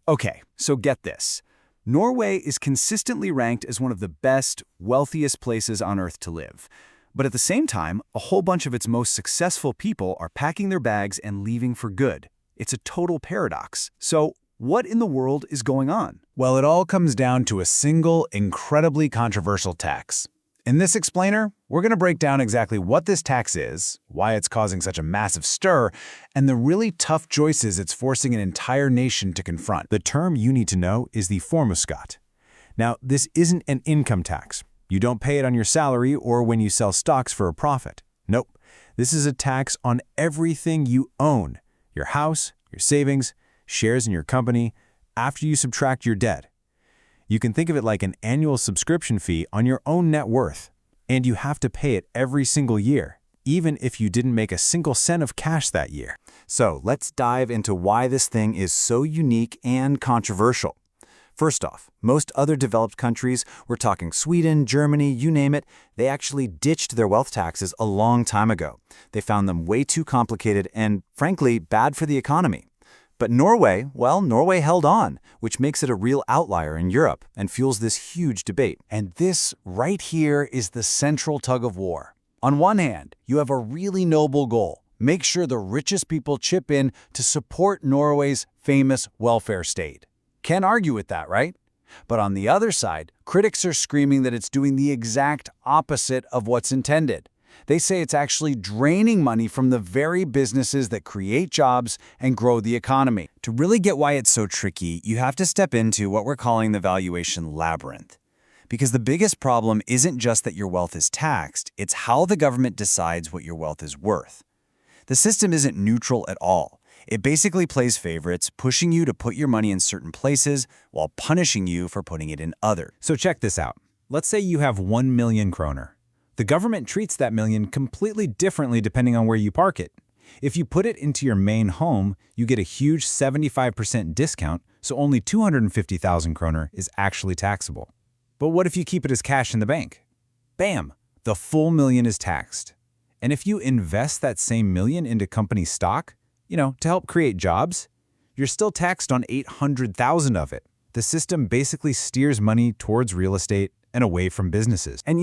Okay, so get this. Norway is consistently ranked as one of the best, wealthiest places on Earth to live. But at the same time, a whole bunch of its most successful people are packing their bags and leaving for good. It's a total paradox. So, what in the world is going on? Well, it all comes down to a single, incredibly controversial tax. In this explainer, we're going to break down exactly what this tax is, why it's causing such a massive stir, and the really tough choices it's forcing an entire nation to confront. The term you need to know is the Formueskatten. Now, this isn't an income tax. You don't pay it on your salary or when you sell stocks for a profit. Nope. This is a tax on everything you own: your house, your savings, shares in your company, after you subtract your debt. You can think of it like an annual subscription fee on your own net worth, and you have to pay it every single year, even if you didn't make a single cent of cash that year. So let's dive into why this thing is so unique and controversial. First off, most other developed countries, we're talking Sweden, Germany, you name it, they actually ditched their wealth taxes a long time ago. They found them way too complicated and, frankly, bad for the economy. But Norway, well, Norway held on, which makes it a real outlier in Europe and fuels this huge debate. And this right here is the central tug of war. On one hand, you have a really noble goal: make sure the richest people chip in to support Norway's famous welfare state. Can't argue with that, right? But on the other side, critics are screaming that it's doing the exact opposite of what's intended. They say it's actually draining money from the very businesses that create jobs and grow the economy. To really get why it's so tricky, you have to step into what we're calling the valuation labyrinth. Because the biggest problem isn't just that your wealth is taxed, it's how the government decides what your wealth is worth. The system isn't neutral at all. It basically plays favorites, pushing you to put your money in certain places while punishing you for putting it in others. So check this out. Let's say you have 1 million kroner. The government treats that million completely differently depending on where you park it. If you put it into your main home, you get a huge 75% discount, so only 250,000 kroner is actually taxable. But what if you keep it as cash in the bank? Bam! The full million is taxed. And if you invest that same million into company stock, to help create jobs, you're still taxed on 800,000 of it. The system basically steers money towards real estate and away from businesses. And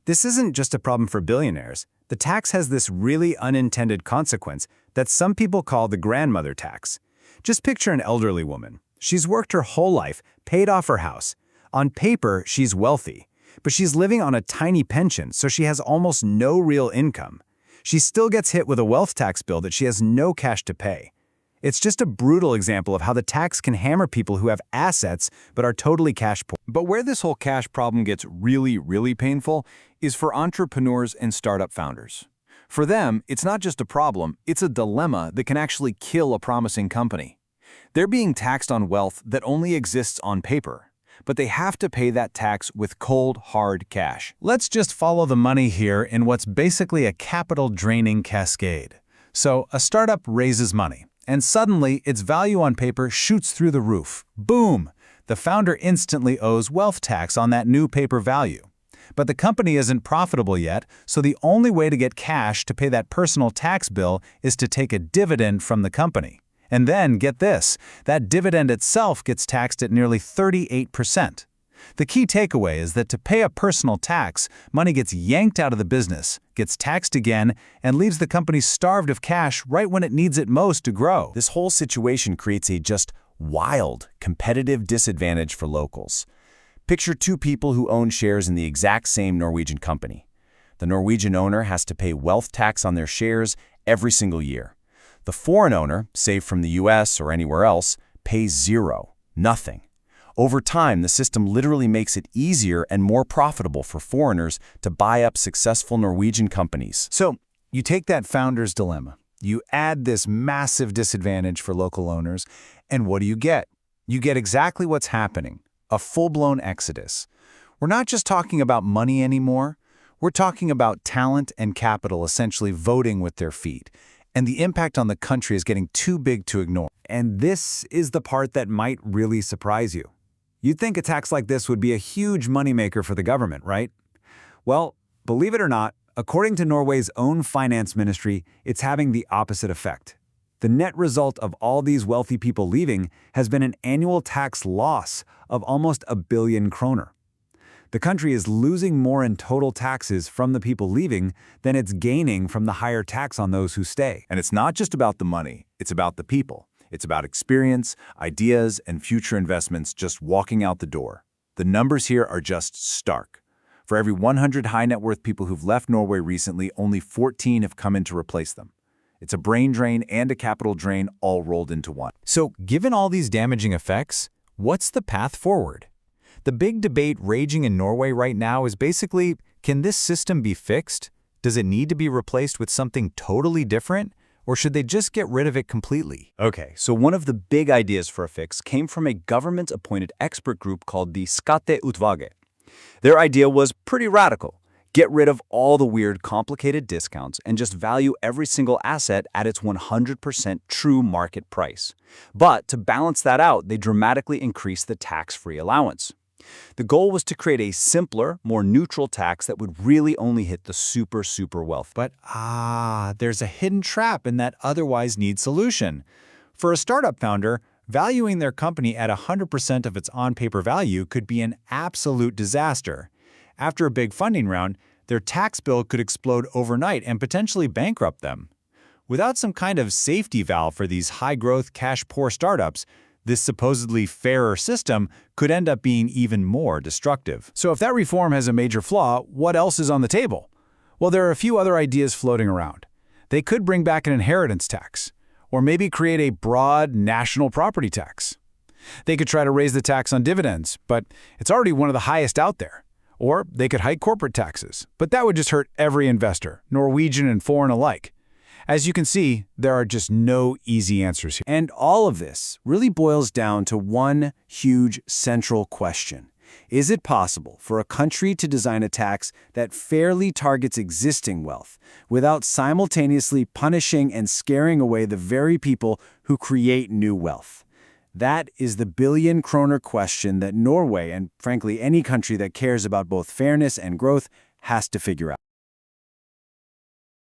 this isn't just a problem for billionaires. The tax has this really unintended consequence that some people call the grandmother tax. Just picture an elderly woman. She's worked her whole life, paid off her house. On paper, she's wealthy, but she's living on a tiny pension, so she has almost no real income. She still gets hit with a wealth tax bill that she has no cash to pay. It's just a brutal example of how the tax can hammer people who have assets but are totally cash poor. But where this whole cash problem gets really, really painful is for entrepreneurs and startup founders. For them, it's not just a problem, it's a dilemma that can actually kill a promising company. They're being taxed on wealth that only exists on paper, but they have to pay that tax with cold, hard cash. Let's just follow the money here in what's basically a capital-draining cascade. So a startup raises money, and suddenly its value on paper shoots through the roof. Boom! The founder instantly owes wealth tax on that new paper value. But the company isn't profitable yet, so the only way to get cash to pay that personal tax bill is to take a dividend from the company. And then, get this, that dividend itself gets taxed at nearly 38%. The key takeaway is that to pay a personal tax, money gets yanked out of the business, gets taxed again, and leaves the company starved of cash right when it needs it most to grow. This whole situation creates a just wild competitive disadvantage for locals. Picture two people who own shares in the exact same Norwegian company. The Norwegian owner has to pay wealth tax on their shares every single year. The foreign owner, say from the US or anywhere else, pays zero, nothing. Over time, the system literally makes it easier and more profitable for foreigners to buy up successful Norwegian companies. So, you take that founder's dilemma, you add this massive disadvantage for local owners, and what do you get? You get exactly what's happening, a full-blown exodus. We're not just talking about money anymore, we're talking about talent and capital essentially voting with their feet. And the impact on the country is getting too big to ignore. And this is the part that might really surprise you. You'd think a tax like this would be a huge moneymaker for the government, right? Well, believe it or not, according to Norway's own finance ministry, it's having the opposite effect. The net result of all these wealthy people leaving has been an annual tax loss of almost 1 billion kroner. The country is losing more in total taxes from the people leaving than it's gaining from the higher tax on those who stay. And it's not just about the money, it's about the people. It's about experience, ideas, and future investments just walking out the door. The numbers here are just stark. For every 100 high net worth people who've left Norway recently, only 14 have come in to replace them. It's a brain drain and a capital drain all rolled into one. So, given all these damaging effects, what's the path forward? The big debate raging in Norway right now is basically, can this system be fixed? Does it need to be replaced with something totally different? Or should they just get rid of it completely? Okay, so one of the big ideas for a fix came from a government-appointed expert group called the Skatteutvalget. Their idea was pretty radical. Get rid of all the weird, complicated discounts and just value every single asset at its 100% true market price. But to balance that out, they dramatically increased the tax-free allowance. The goal was to create a simpler, more neutral tax that would really only hit the super wealthy. But there's a hidden trap in that otherwise needs solution. For a startup founder, valuing their company at 100% of its on-paper value could be an absolute disaster. After a big funding round, their tax bill could explode overnight and potentially bankrupt them. Without some kind of safety valve for these high-growth, cash-poor startups, this supposedly fairer system could end up being even more destructive. So if that reform has a major flaw, what else is on the table? Well, there are a few other ideas floating around. They could bring back an inheritance tax, or maybe create a broad national property tax. They could try to raise the tax on dividends, but it's already one of the highest out there. Or they could hike corporate taxes, but that would just hurt every investor, Norwegian and foreign alike. As you can see, there are just no easy answers here. And all of this really boils down to one huge central question. Is it possible for a country to design a tax that fairly targets existing wealth without simultaneously punishing and scaring away the very people who create new wealth? That is the billion kroner question that Norway, and frankly any country that cares about both fairness and growth, has to figure out.